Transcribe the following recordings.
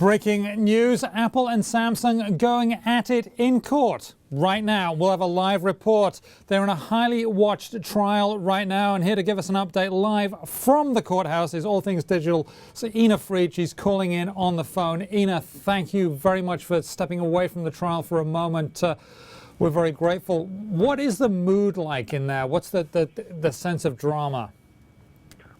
Breaking news, Apple and Samsung going at it in court. Right now, we'll have a live report. They're in a highly watched trial right now, and here to give us an update live from the courthouse is All Things Digital. So Ina Fried, she's calling in on the phone. Ina, thank you very much for stepping away from the trial for a moment. We're very grateful. What is the mood like in there? What's the sense of drama?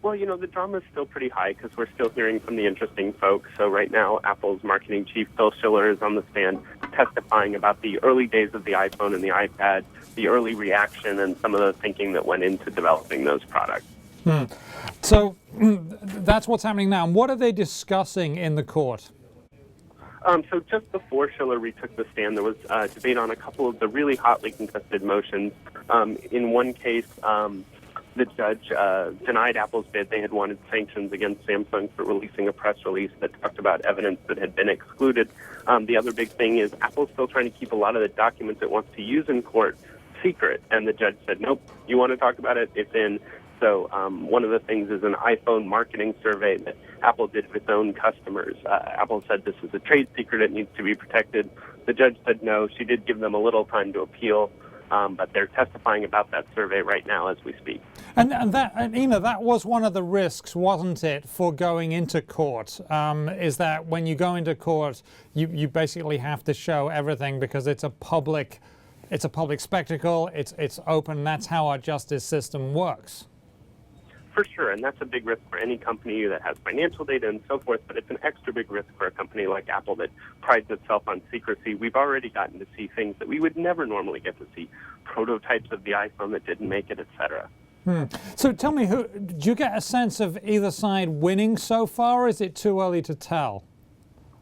Well, you know, the drama is still pretty high because we're still hearing from the interesting folks. So right now, Apple's marketing chief, Phil Schiller, is on the stand testifying about the early days of the iPhone and the iPad, the early reaction, and some of the thinking that went into developing those products. So that's what's happening now. And what are they discussing in the court? So just before Schiller retook the stand, there was debate on a couple of the really hotly contested motions. In one case, the judge denied Apple's bid. They had wanted sanctions against Samsung for releasing a press release that talked about evidence that had been excluded. The other big thing is Apple's still trying to keep a lot of the documents it wants to use in court secret. And the judge said, nope, you want to talk about it, it's in. So one of the things is an iPhone marketing survey that Apple did with its own customers. Apple said this is a trade secret, it needs to be protected. The judge said no. She did give them a little time to appeal. But they're testifying about that survey right now as we speak. And Ina, that was one of the risks, wasn't it, for going into court? Is that when you go into court, you basically have to show everything because it's a public spectacle. It's open. That's how our justice system works. For sure, and that's a big risk for any company that has financial data and so forth, but it's an extra big risk for a company like Apple that prides itself on secrecy. We've already gotten to see things that we would never normally get to see, prototypes of the iPhone that didn't make it, etc. So tell me, do you get a sense of either side winning so far, or is it too early to tell?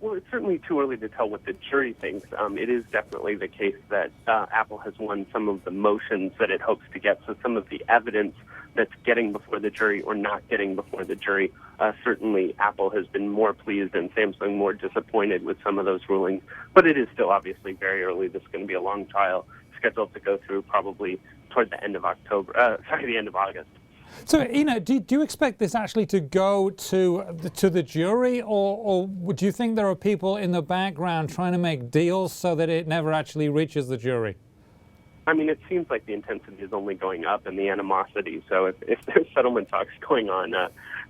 Well, it's certainly too early to tell what the jury thinks. It is definitely the case that Apple has won some of the motions that it hopes to get, so some of the evidence that's getting before the jury or not getting before the jury. Certainly, Apple has been more pleased and Samsung more disappointed with some of those rulings. But it is still obviously very early. This is going to be a long trial scheduled to go through probably toward the end of the end of August. So, Ina, do you expect this actually to go to the jury, or do you think there are people in the background trying to make deals so that it never actually reaches the jury? I mean, it seems like the intensity is only going up and the animosity. So if there's settlement talks going on,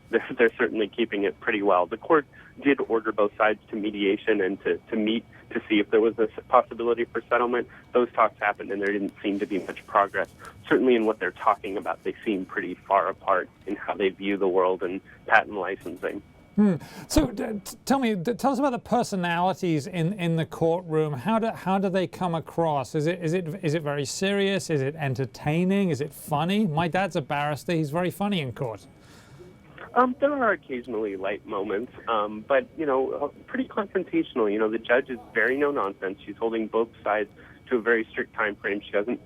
they're certainly keeping it pretty well. The court did order both sides to mediation and to meet to see if there was a possibility for settlement. Those talks happened and there didn't seem to be much progress. Certainly in what they're talking about, they seem pretty far apart in how they view the world and patent licensing. So tell us about the personalities in the courtroom. How do they come across? Is it very serious? Is it entertaining? Is it funny? My dad's a barrister. He's very funny in court. There are occasionally light moments, but, you know, pretty confrontational. You know, the judge is very no-nonsense. She's holding both sides to a very strict time frame. She doesn't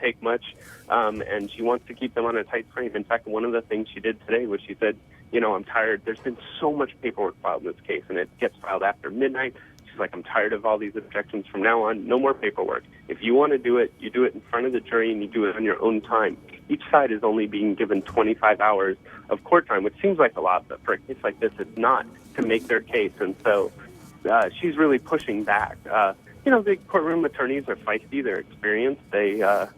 take much, and she wants to keep them on a tight frame. In fact, one of the things she did today was she said, you know, I'm tired. There's been so much paperwork filed in this case, and it gets filed after midnight. She's like, I'm tired of all these objections. From now on, no more paperwork. If you want to do it, you do it in front of the jury, and you do it on your own time. Each side is only being given 25 hours of court time, which seems like a lot, but for a case like this, it's not, to make their case. And so she's really pushing back. You know, the courtroom attorneys are feisty. They're experienced. They are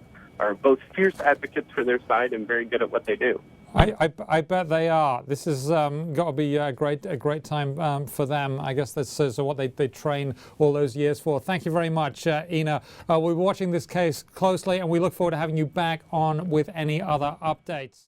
both fierce advocates for their side and very good at what they do. I bet they are. This has got to be a great time for them. I guess that's what they train all those years for. Thank you very much, Ina. We're watching this case closely, and we look forward to having you back on with any other updates.